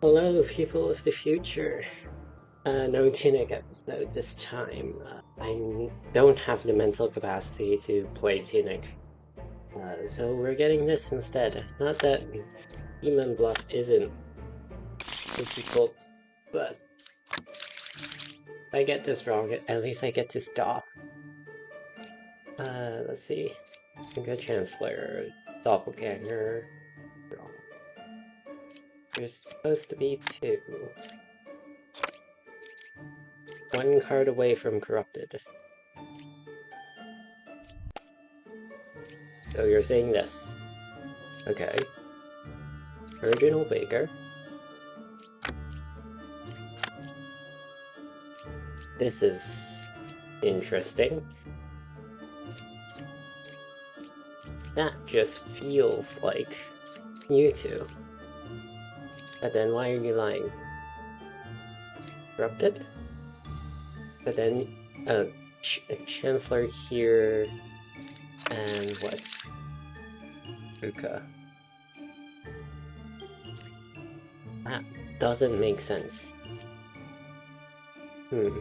Hello, people of the future. No Tunic episode this time. I don't have the mental capacity to play Tunic, so we're getting this instead. Not that Demon Bluff isn't difficult, but if I get this wrong, at least I get to stop. Let's see. Good Chancellor, Doppelganger. There's supposed to be two. One card away from Corrupted. So you're saying this. Okay. Original Baker. This is interesting. That just feels like you two. But then why are you lying? Corrupted? But then Chancellor here and what? Ruka. That doesn't make sense. Okay.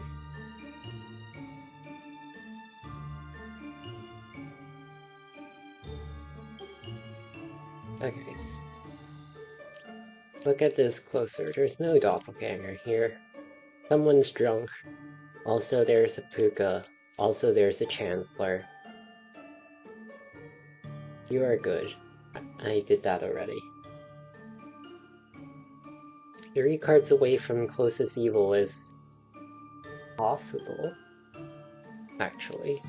Look at this closer. There's no doppelganger here. Someone's drunk. Also there's a Puka. Also there's a Chancellor. You are good. I did that already. 3 cards away from closest evil is possible. Actually.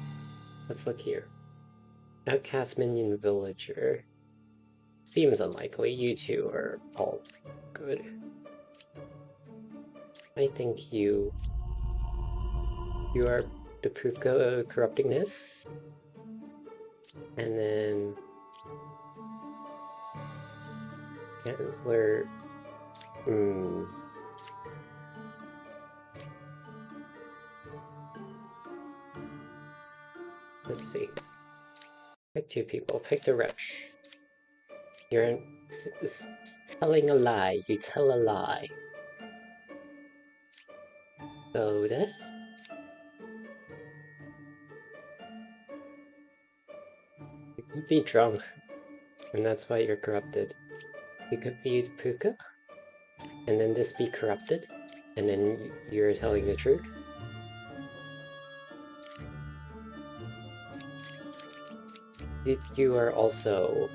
Let's look here. Outcast Minion Villager. Seems unlikely. You two are all good. I think you are the Puka corrupting this. And then Chancellor. Let's see. Pick 2 people. Pick the wretch. You're telling a lie. You tell a lie. So this? You could be drunk, and that's why you're corrupted. You could be Puka, and then this be corrupted, and then you're telling the truth. You are also...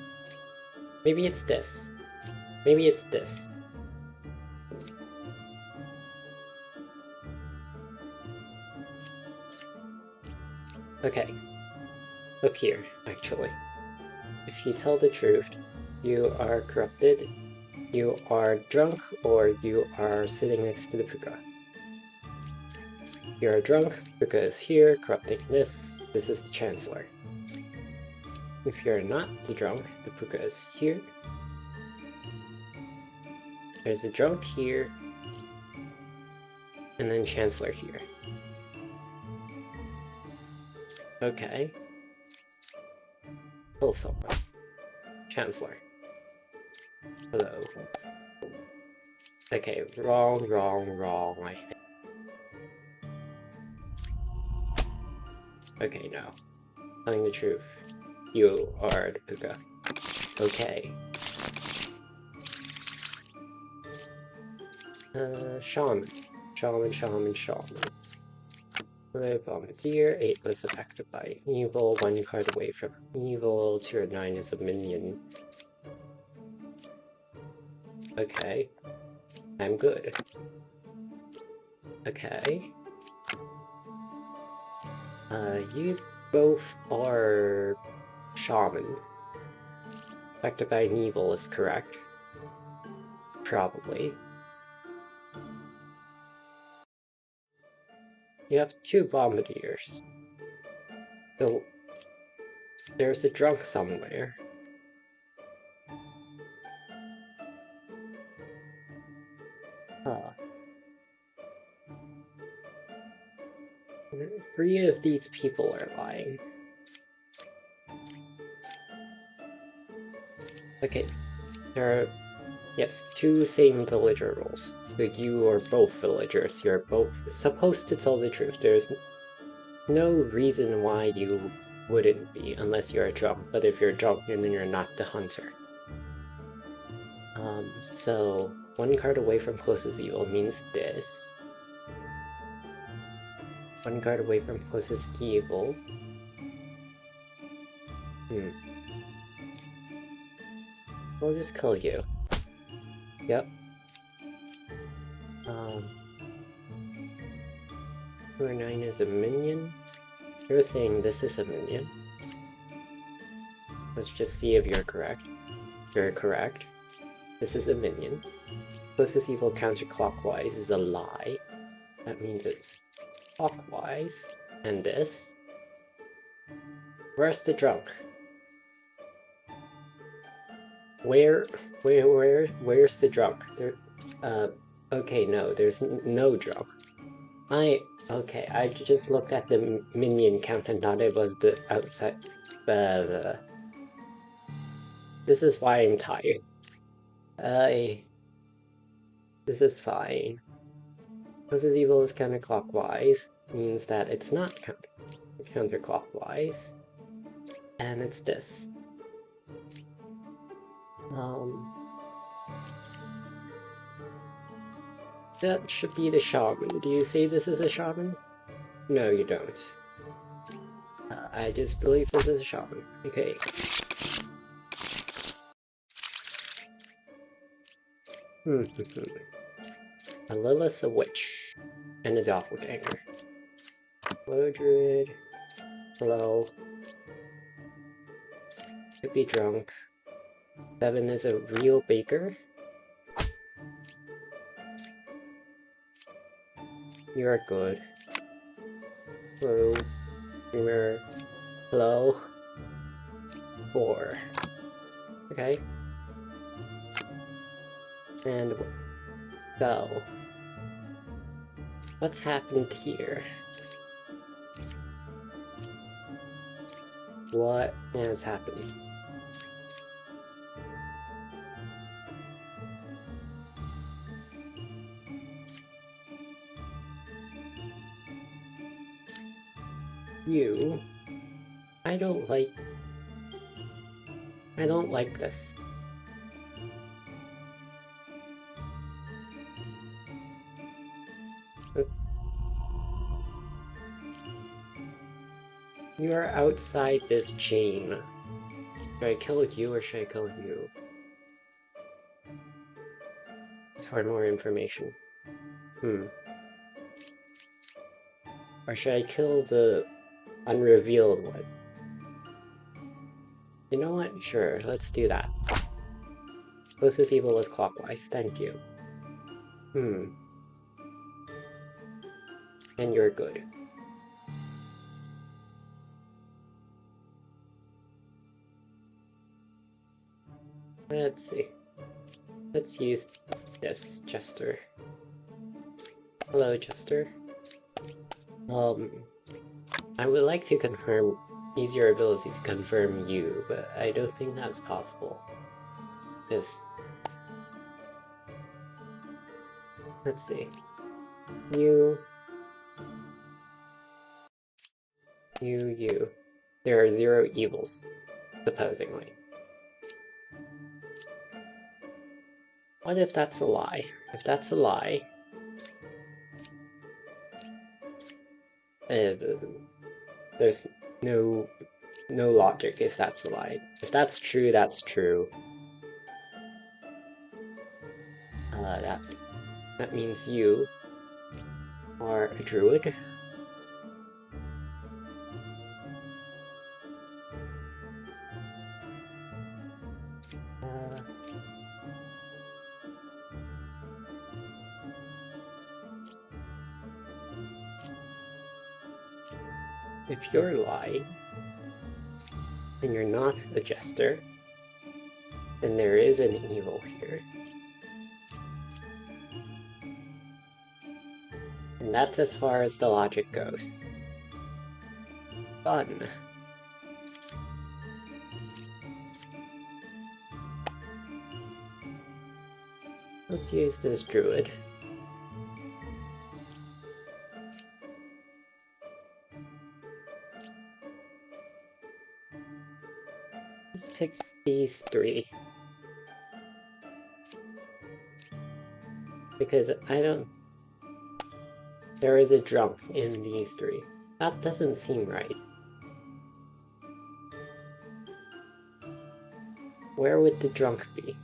Maybe it's this. Maybe it's this. Okay. Look here, actually. If you tell the truth, you are corrupted, you are drunk, or you are sitting next to the Puka. You're drunk, Puka is here, corrupting this. This is the Chancellor. If you're not the drunk, the Puka is here. There's a drunk here, and then Chancellor here. Okay. Kill someone. Chancellor. Hello. Okay, wrong, I think. Okay, no. Telling the truth. You are the Puka. Okay. Shaman. Bombardier, 8 was affected by evil, 1 card away from evil, tier 9 is a minion. Okay. I'm good. Okay. You both are shaman. Affected by an evil is correct. Probably. You have 2 bombardiers. So there's a drunk somewhere. Huh. 3 of these people are lying. Okay, there are Yes, two same villager roles. So you are both villagers. You're both supposed to tell the truth. There's no reason why you wouldn't be, unless you're drunk. But if you're drunk, then you're not the hunter. So one card away from closest evil means this. One card away from closest evil. We'll just kill you. Yep. Number 9 is a minion. You're saying this is a minion. Let's just see if you're correct. You're correct. This is a minion. Closest evil counterclockwise is a lie. That means it's clockwise. And this. Where's the drunk? Where's the drunk? Okay, no, there's no drunk. Okay, I just looked at the minion count and thought it was the outside. This is why I'm tired. This is fine. Closest evil is counterclockwise, means that it's not counterclockwise. And it's this. That should be the shaman. Do you say this is a shaman? No, you don't. I just believe this is a shaman. Okay. A Lilith's a witch. And a doppelganger. Hello, druid. Hello. Could be drunk. 7 is a real baker. You are good. Hello. Dreamer. Hello. 4. Okay. And so, what's happened here? What has happened? You, I don't like this. You are outside this chain. Should I kill you or should I kill you? It's for more information. Or should I kill the unrevealed one? You know what? Sure, let's do that. Closest evil is clockwise, thank you. And you're good. Let's see. Let's use this, Jester. Hello, Jester. I would like to use your ability to confirm you, but I don't think that's possible. Let's see. You. There are 0 evils, supposedly. What if that's a lie? If that's a lie... there's no logic if that's a lie. If that's true, that's true. That means you are a druid. If you're lying, and you're not a jester, then there is an evil here. And that's as far as the logic goes. Fun. Let's use this druid. Let's pick these three. Because I don't... There is a drunk in these three. That doesn't seem right. Where would the drunk be?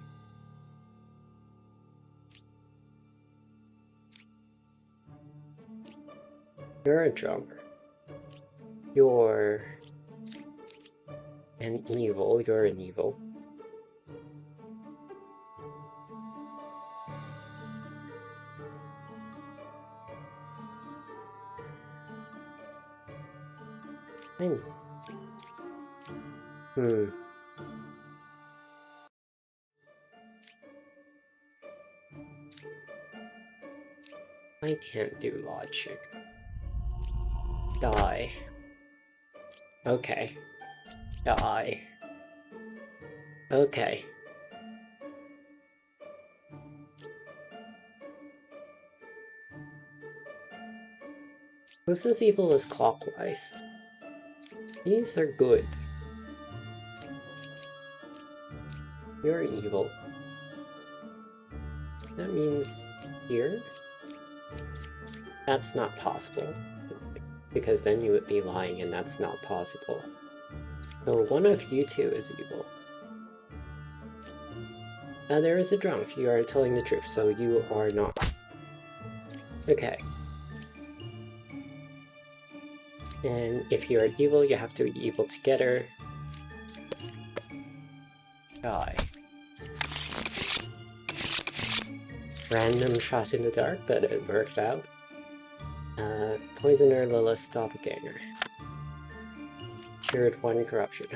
You're a drunk. You're an evil. You're an evil. I can't do logic. Die. Okay. Die. Okay. This is evil as clockwise. These are good. You're evil. That means here? That's not possible. Because then you would be lying and that's not possible. So one of you two is evil. There is a drunk. You are telling the truth, so you are not. Okay. And if you are evil, you have to be evil together. Die. Random shot in the dark, but it worked out. Poisoner, Lilith, Doppelganger. Cured 1 corruption.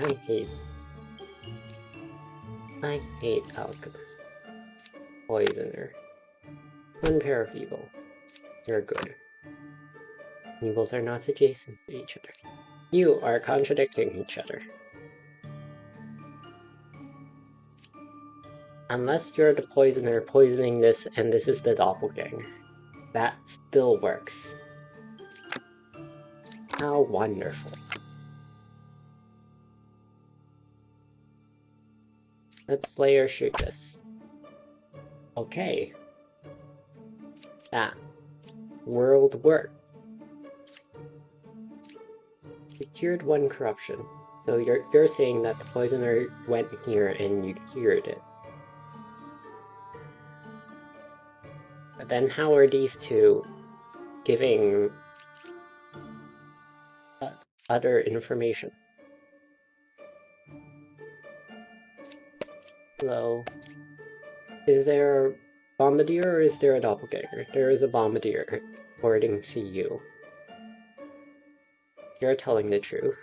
I hate alchemist. Poisoner. 1 pair of evil. You're good. Evils are not adjacent to each other. You are contradicting each other. Unless you're the poisoner poisoning this and this is the doppelganger. That still works. How wonderful. Let's slay or shoot this. Okay. That world worked. You cured 1 corruption. So you're saying that the poisoner went here and you cured it. But then how are these two giving other information? Hello. Is there a bombardier or is there a doppelganger? There is a bombardier, according to you. You're telling the truth.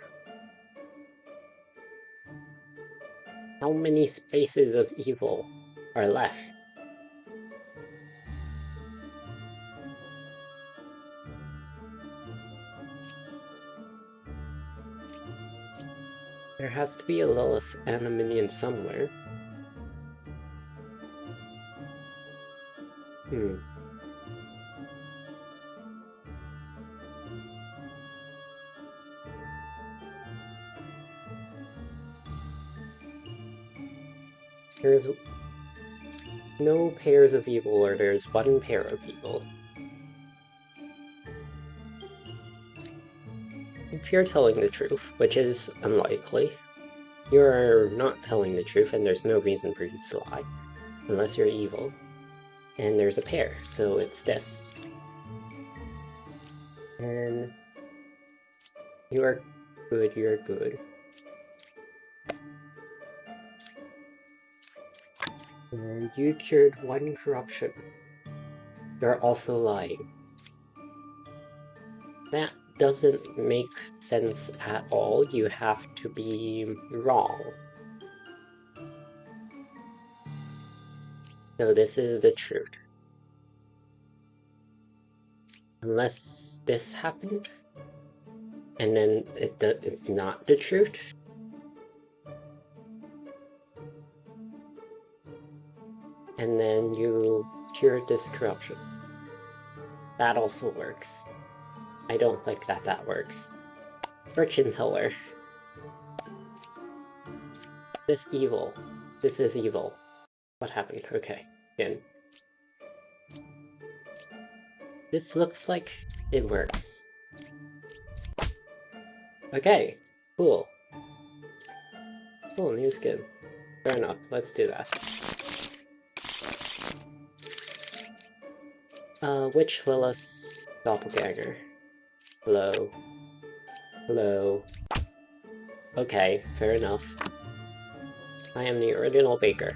How many spaces of evil are left? There has to be a Lilith and a minion somewhere. There's no pairs of evil, or there's 1 pair of evil. If you're telling the truth, which is unlikely, you're not telling the truth and there's no reason for you to lie, unless you're evil. And there's a pair, so it's this. And you're good, you're good. And you cured 1 corruption. You're also lying. That doesn't make sense at all. You have to be wrong. So this is the truth. Unless this happened, and then it's not the truth. and then you cure this corruption. That also works. I don't think that that works. Fortune teller. This evil. This is evil. What happened? Okay, again. This looks like it works. Okay, cool. Cool, new skin. Fair enough, let's do that. Witch Lilith's doppelganger. Hello. Hello. Okay, fair enough. I am the original baker.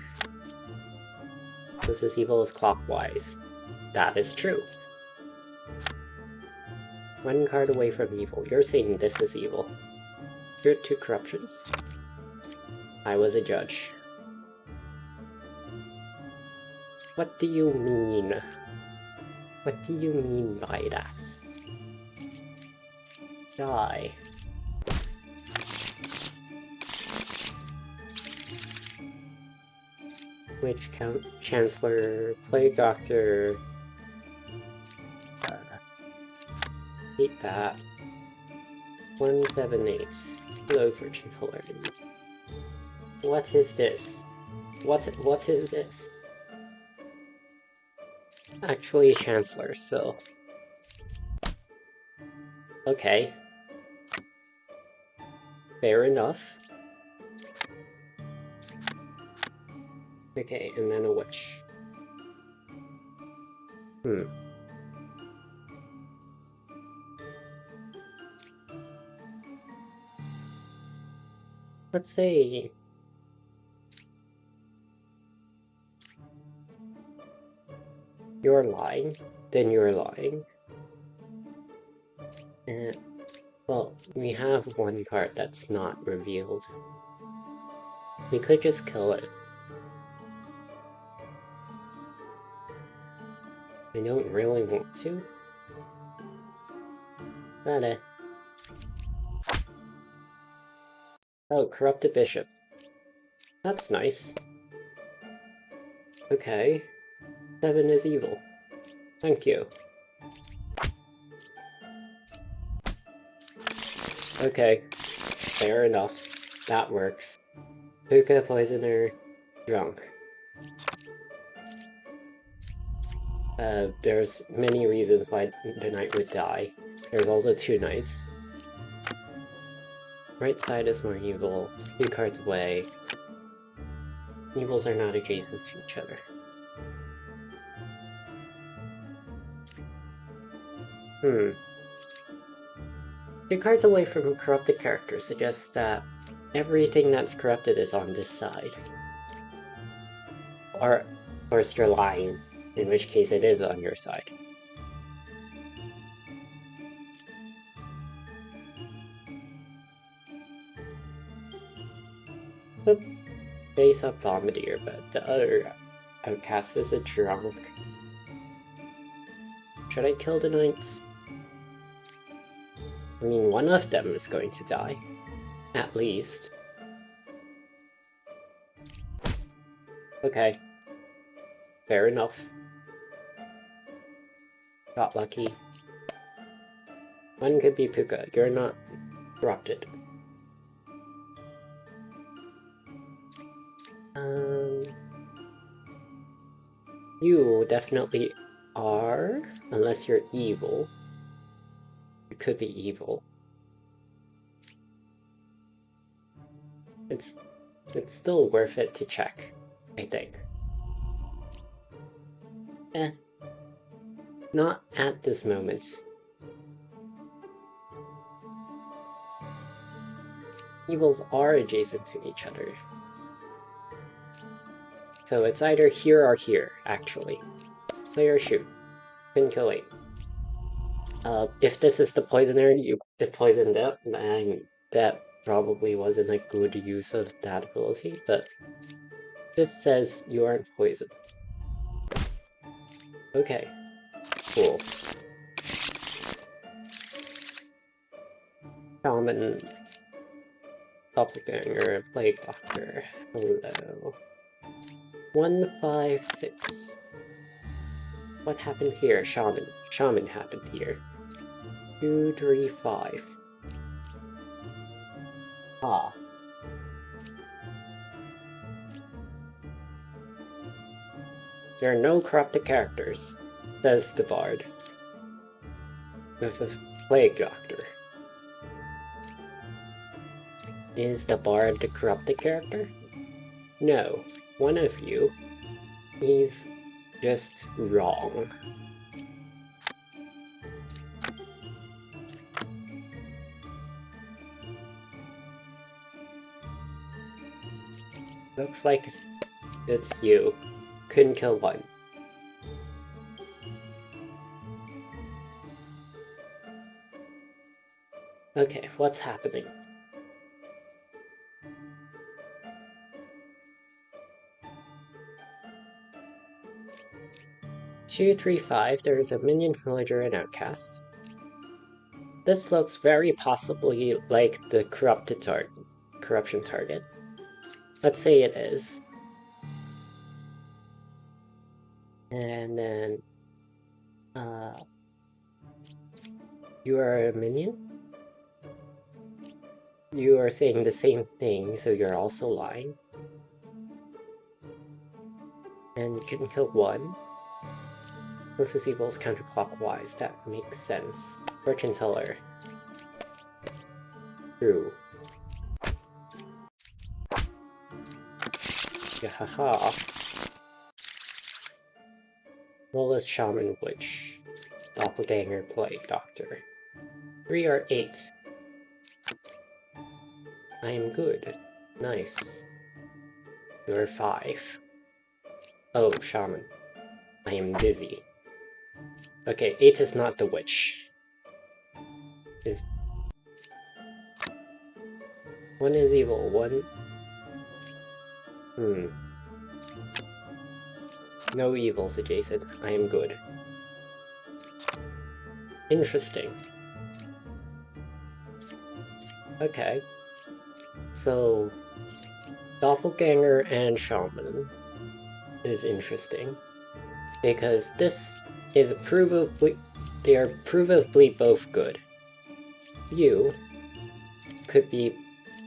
This is evil as clockwise. That is true. One card away from evil. You're saying this is evil. You're 2 corruptions. I was a judge. What do you mean? What do you mean by that? Die. Witch Count Chancellor, Plague Doctor. Hate that. 178. Hello, Fortune teller. What is this? What is this? Actually, Chancellor, so... Okay. Fair enough. Okay, and then a witch. Let's say... You're lying, then you're lying. And, well, we have one card that's not revealed. We could just kill it. I don't really want to. But, oh, Corrupted Bishop. That's nice. Okay. 7 is evil. Thank you. Okay. Fair enough. That works. Puka, Poisoner, Drunk. There's many reasons why the knight would die. There's also 2 knights. Right side is more evil. 2 cards away. Evils are not adjacent to each other. 2 cards away from a corrupted character suggests that everything that's corrupted is on this side. Or, of course, you're lying, in which case it is on your side. So, base up Vomitier, but the other outcast is a drunk. Should I kill the knights? I mean, one of them is going to die. At least. Okay. Fair enough. Got lucky. One could be Puka. You're not corrupted. You definitely are, unless you're evil. You could be evil. It's still worth it to check, I think. Not at this moment. Evils are adjacent to each other. So it's either here or here, actually. Play or shoot. Pin kill 8. If this is the poisoner you poisoned up, then that probably wasn't a good use of that ability, but this says you aren't poisoned. Okay, cool. Shaman, Doppelganger, Plague Doctor, hello. 156. What happened here? Shaman. Shaman happened here. 2, 3, 5. Ah. There are no corrupted characters, says the bard. With a plague doctor. Is the bard the corrupted character? No. One of you. He's just wrong. Looks like it's you. Couldn't kill one. Okay, what's happening? Two, 3, 5. There is a minion, villager, and outcast. This looks very possibly like the corruption target. Let's say it is. And then, you are a minion? You are saying the same thing, so you're also lying. And you couldn't kill one. Closest evil is counterclockwise, that makes sense. Fortune teller. True. Yahaha. Lola's Shaman Witch. Doppelganger Plague Doctor. 3 or 8. I am good. Nice. You're 5. Oh, Shaman. I am dizzy. Okay, 8 is not the witch. Is 1 is evil, 1... No evils adjacent. I am good. Interesting. Okay. So, Doppelganger and Shaman is interesting. Because this is they are provably both good. You could be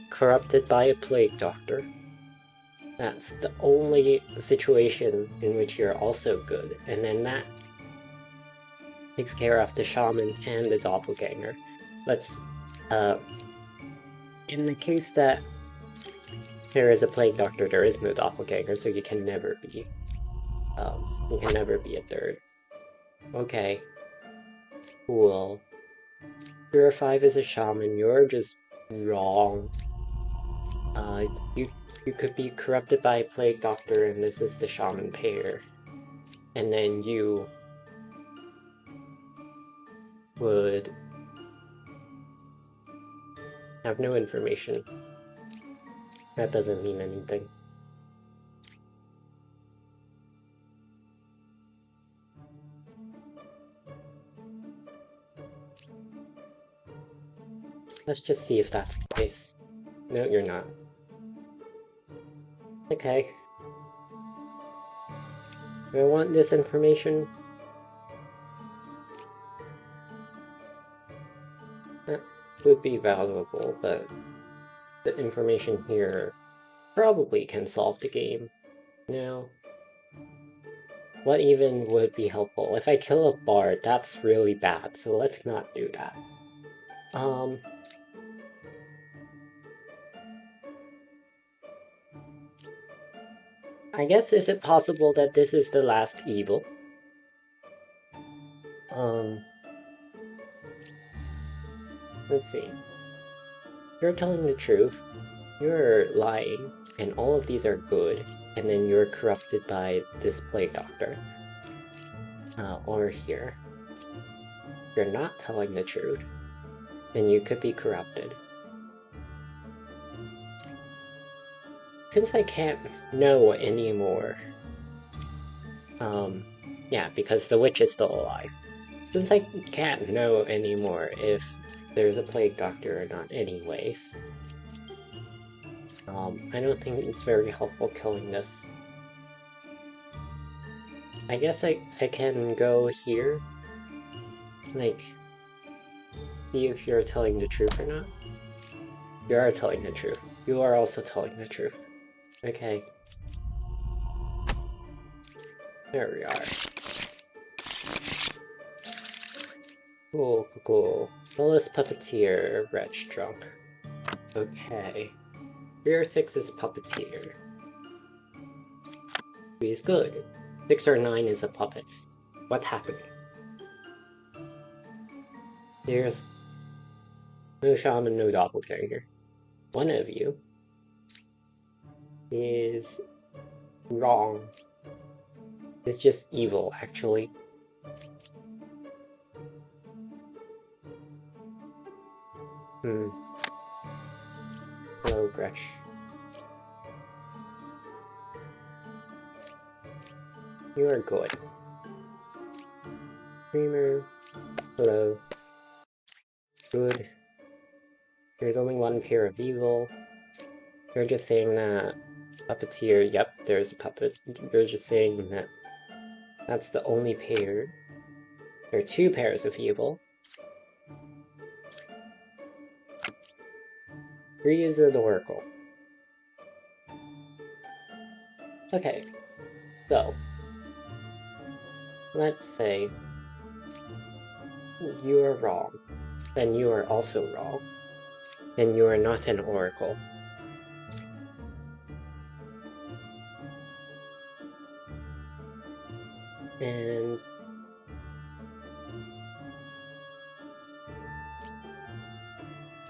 corrupted by a plague doctor. That's the only situation in which you're also good, and then that takes care of the shaman and the doppelganger. Let's, in the case that there is a plague doctor, there is no doppelganger, so you can never be a third. Okay. Cool. 3 or 5 is a shaman, you're just wrong. You could be corrupted by a plague doctor, and this is the shaman pair. And then you would have no information. That doesn't mean anything. Let's just see if that's the case. No, you're not. Okay. Do I want this information? That would be valuable, but the information here probably can solve the game. Now, what even would be helpful? If I kill a bard, that's really bad, so let's not do that. I guess, is it possible that this is the last evil? Let's see. You're telling the truth, you're lying, and all of these are good, and then you're corrupted by this plague doctor. Or here. You're not telling the truth, then you could be corrupted. Since I can't know anymore, yeah, because the witch is still alive. Since I can't know anymore if there's a plague doctor or not anyways, I don't think it's very helpful killing this. I guess I can go here. Like, see if you're telling the truth or not. You are telling the truth. You are also telling the truth. Okay. There we are. Cool, cool, cool. Willis Puppeteer, Wretch Drunk. Okay. 3 or 6 is Puppeteer. 3 is good. 6 or 9 is a puppet. What happened? There's no shaman, no doppelganger. One of you is wrong. It's just evil, actually. Hello, Gretch. You are good. Dreamer. Hello. Good. There's only one pair of evil. You're just saying that Puppeteer, yep, there's a puppet. You're just saying that that's the only pair. There are 2 pairs of evil. 3 is an oracle. Okay, so let's say you are wrong. Then you are also wrong. And you are not an oracle. And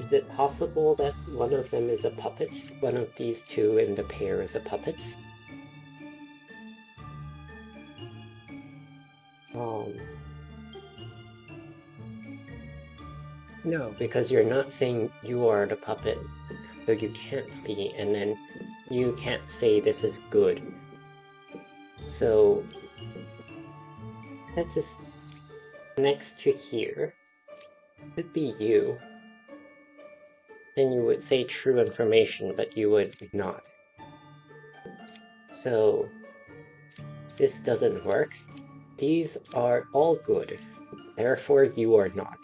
is it possible that one of them is a puppet? One of these 2 in the pair is a puppet? No, because you're not saying you are the puppet, so you can't be, and then you can't say this is good. So that just next to here would be you. Then you would say true information, but you would not. So this doesn't work. These are all good. Therefore, you are not.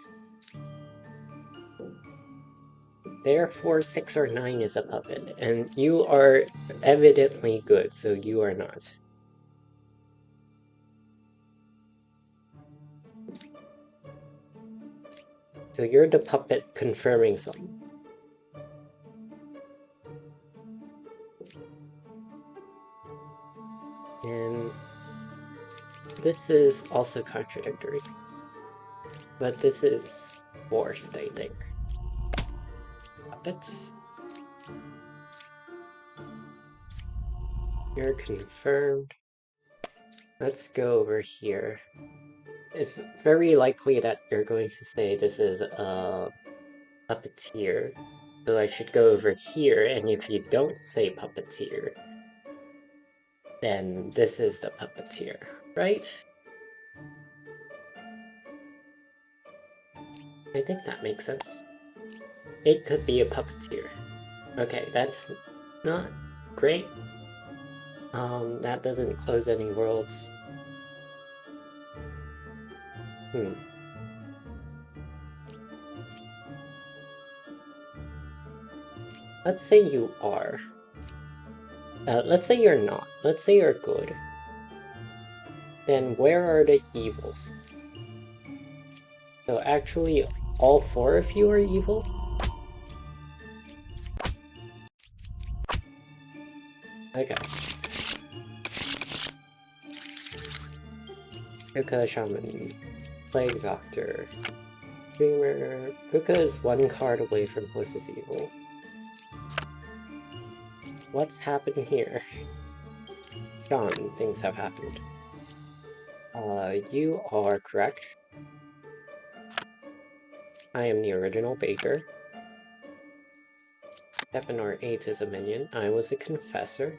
Therefore, 6 or 9 is a puppet, and you are evidently good, so you are not. So you're the puppet confirming something. And this is also contradictory. But this is forced, I think. Puppet. You're confirmed. Let's go over here. It's very likely that you're going to say this is a puppeteer. So I should go over here, and if you don't say puppeteer, then this is the puppeteer, right? I think that makes sense. It could be a puppeteer. Okay, that's not great. That doesn't close any worlds. Let's say you are. Let's say you're not. Let's say you're good. Then where are the evils? So actually, all 4 of you are evil? Okay. Puka, Shaman, Plague Doctor, Dreamer. Puka is 1 card away from closest evil. What's happened here? John, things have happened. You are correct. I am the original baker. 7 or 8 is a minion. I was a confessor.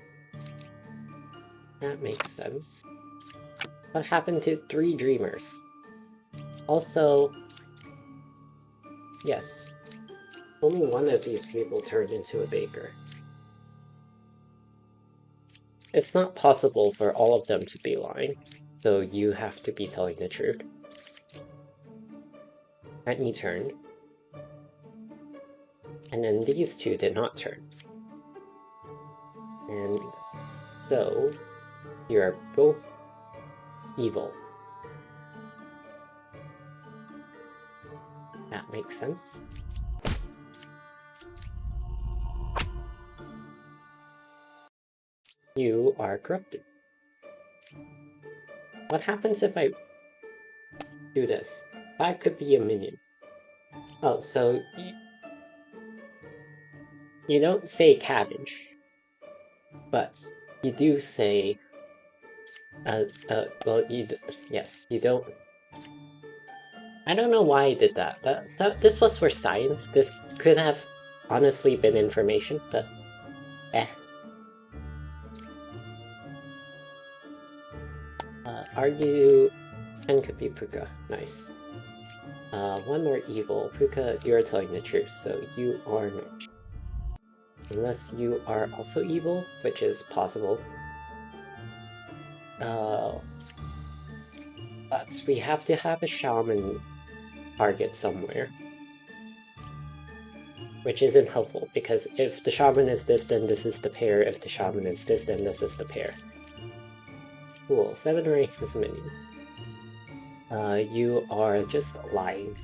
That makes sense. What happened to 3 dreamers? Also, yes, only one of these people turned into a baker. It's not possible for all of them to be lying. So you have to be telling the truth. Let me turn. And then these two did not turn. And so you're both evil. That makes sense. You are corrupted. What happens if I do this? That could be a minion. Oh, so you don't say cabbage, but you do say, well, yes, you don't. I don't know why I did that. This was for science. This could have honestly been information, but eh. Are you... and could be Puka. Nice. One more evil. Puka, you're telling the truth, so you are not. Unless you are also evil, which is possible. But we have to have a shaman target somewhere. Which isn't helpful, because if the shaman is this, then this is the pair. If the shaman is this, then this is the pair. Cool, 7 or 8 is a minion. You are just lying.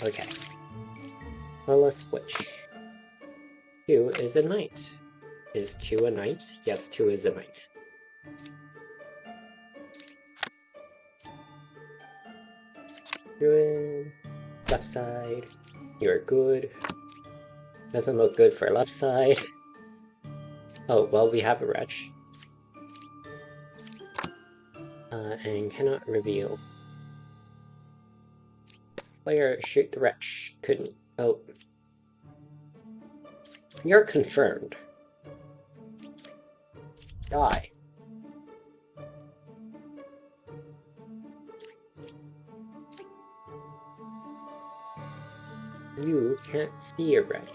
Okay. Well, let's switch. 2 is a knight. Is 2 a knight? Yes, 2 is a knight. Druid. Left side. You're good. Doesn't look good for left side. Oh, well, we have a wretch. And cannot reveal. Player shoot the wretch. Couldn't. Oh. You're confirmed. Die. You can't see a wretch.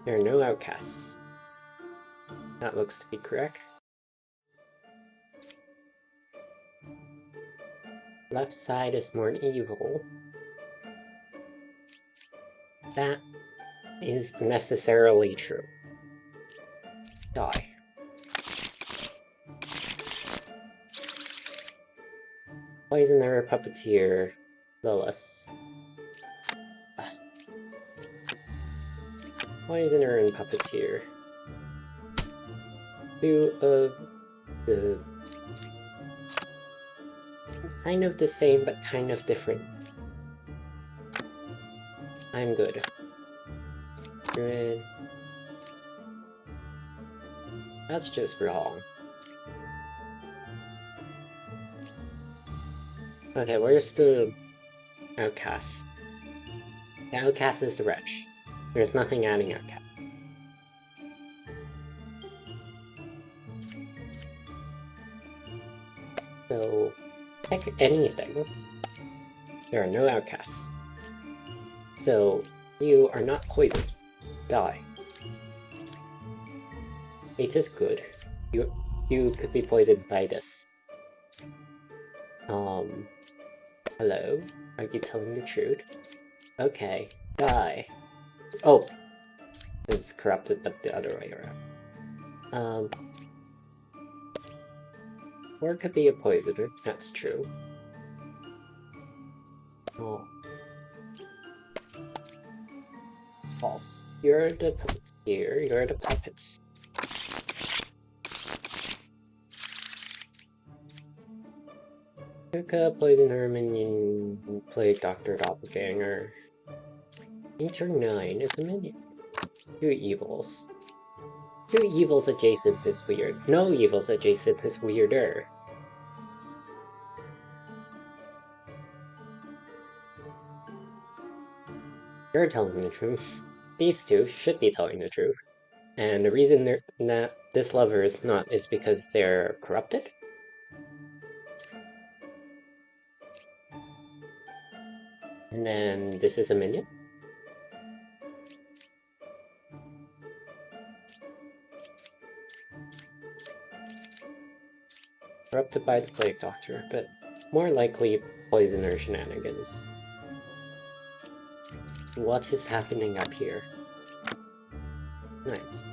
There are no outcasts. That looks to be correct. Left side is more evil. That is necessarily true. Die. Poisoner, puppeteer, Lilith. Poisoner and puppeteer. 2 of the... kind of the same, but kind of different. I'm good. Good. That's just wrong. Okay, where's the outcast? The outcast is the wretch. There's nothing adding outcast. So, pick anything. There are no outcasts. So, you are not poisoned. Die. 8 is good. You could be poisoned by this. Hello? Are you telling the truth? Okay, die. Oh! It's corrupted the other way around. Or it could be a poisoner, that's true. Oh. False. You're the puppeteer, you're the puppet. Puka, poisoner, minion, play Dr. Doppelganger. 8 or 9 is a minion. 2 evils. 2 evils adjacent is weird. No evils adjacent is weirder. You're telling the truth. These 2 should be telling the truth. And the reason that this lover is not is because they're corrupted? And then this is a minion? Corrupted by the Plague Doctor, but more likely poisoner shenanigans. What is happening up here? Nice.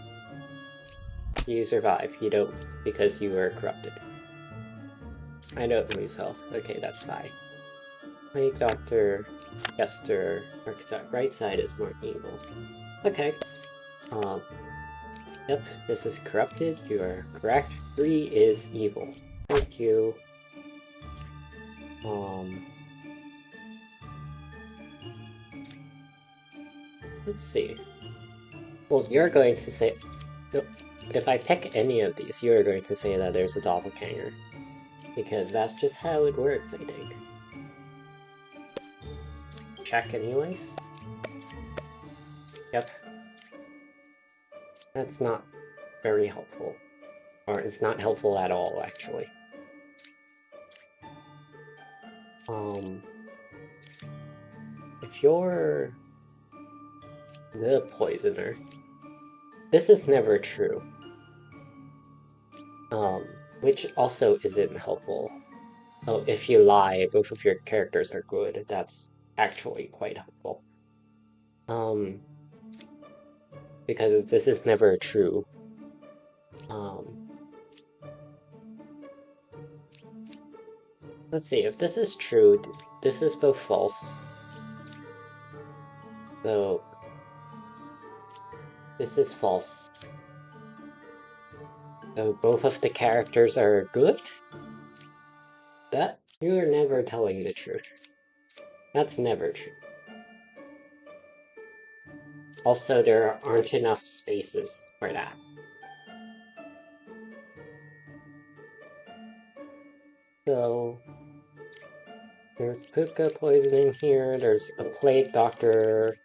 You survive. You don't because you were corrupted. I don't lose health. Okay, that's fine. Plague Doctor, Jester, Architect. Right side is more evil. Okay. Yep, this is corrupted. You are correct. 3 is evil. Thank you. Let's see. Well, you're going to say... If I pick any of these, you're going to say that there's a doppelganger. Because that's just how it works, I think. Check anyways. Yep. That's not very helpful. Or it's not helpful at all, actually. If you're the poisoner, this is never true. Which also isn't helpful. Oh, if you lie, both of your characters are good. That's actually quite helpful. Because this is never true. Let's see, if this is true, this is both false. So, this is false. So both of the characters are good? That, you are never telling the truth. That's never true. Also, there aren't enough spaces for that. So, there's Puka poisoning here, there's a Plague Doctor...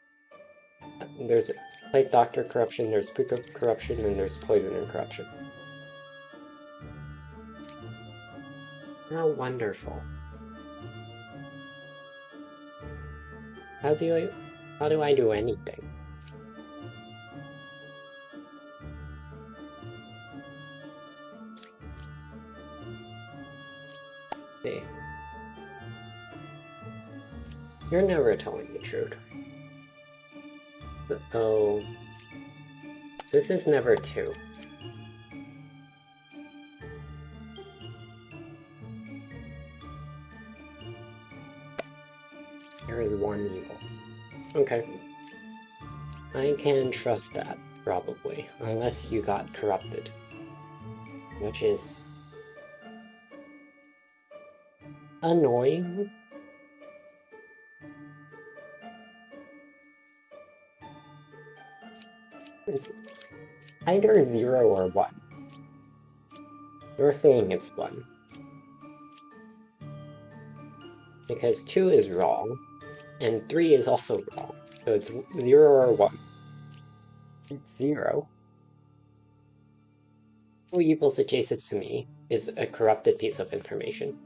There's a Plague Doctor corruption, there's Puka corruption, and there's Poisoner corruption. How wonderful. How do I do anything? See. You're never telling the truth. Oh, this is never 2. There is 1 evil. Okay. I can trust that, probably. Unless you got corrupted. Which is... annoying. It's either 0 or 1. You're saying it's 1. Because 2 is wrong, and 3 is also wrong. So it's 0 or 1. It's 0. Who evils adjacent to me is a corrupted piece of information.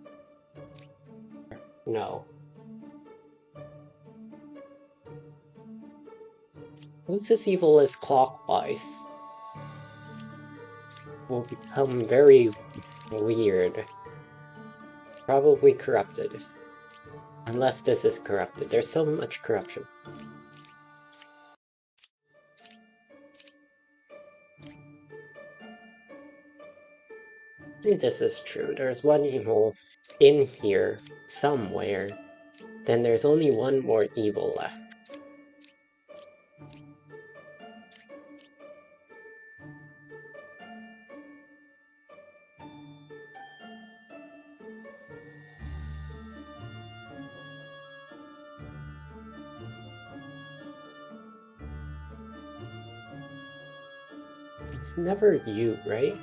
No. Who's as evil as clockwise will become very weird. Probably corrupted. Unless this is corrupted. There's so much corruption. I think this is true. There's 1 evil in here, somewhere. Then there's only 1 more evil left. It's never you, right?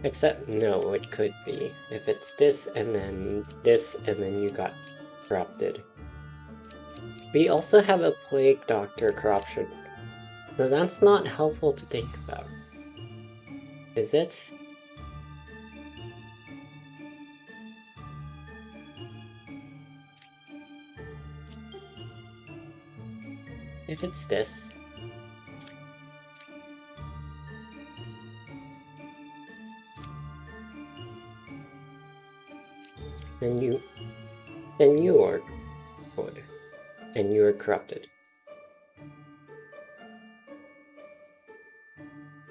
Except, no, it could be. If it's this, and then you got corrupted. We also have a Plague Doctor corruption. So that's not helpful to think about. Is it? If it's this... Then you are good. And you are corrupted.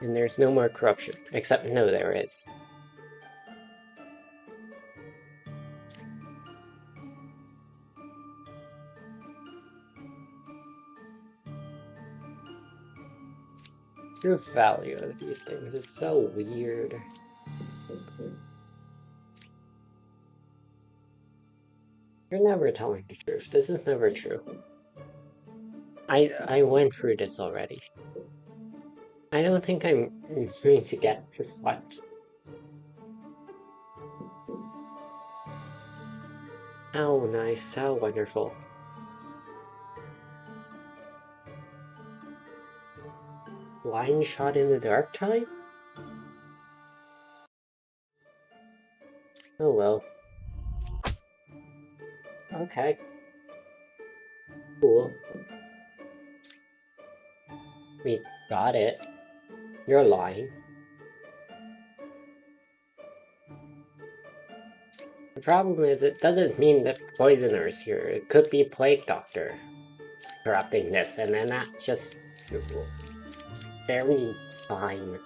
And there's no more corruption. Except, no, there is. True value of these things is so weird. You're never telling the truth. This is never true. I went through this already. I don't think I'm going to get this much. How nice, how wonderful. Blind shot in the dark type? Oh well. Okay. Cool. We got it. You're lying. The problem is it doesn't mean that poisoner's here. It could be Plague Doctor corrupting this, and then that's just very fine.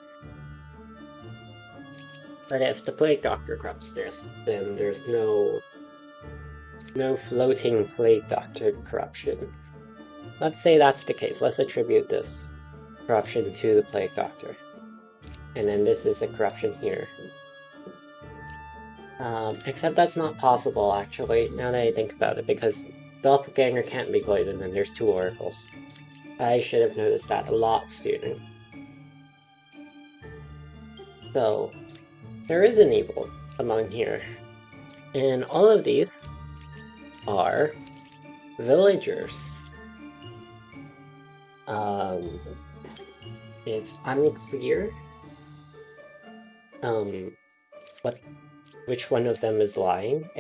But if the Plague Doctor corrupts this, then there's no floating Plague Doctor corruption. Let's say that's the case. Let's attribute this corruption to the Plague Doctor. And then this is a corruption here. Except that's not possible, actually, now that I think about it, because Doppelganger can't be poisoned and there's 2 oracles. I should have noticed that a lot sooner. So, there is an evil among here. And all of these are villagers. It's unclear which one of them is lying,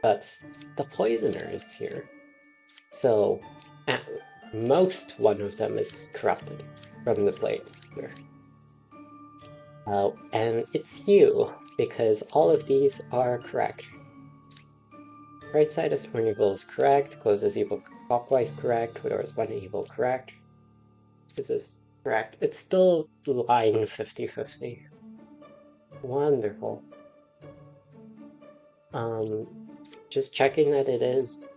but the poisoner is here. So, at most one of them is corrupted from the Plague Doctor. And it's you, because all of these are correct. Right side of Sworn Evil is correct, closes evil clockwise correct, Widow's 1 evil correct. This is correct. It's still lying 50-50. Wonderful. Just checking that it is.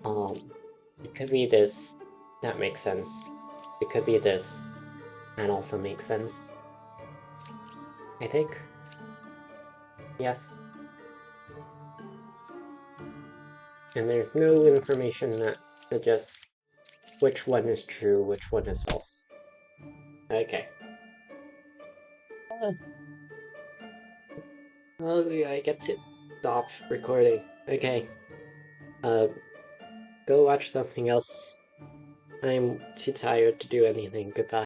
It could be this. That makes sense. It could be this. That also makes sense. I think. Yes. And there's no information that suggests which one is true, which one is false. Okay. Oh yeah, I get to stop recording. Okay. Go watch something else. I'm too tired to do anything. Goodbye.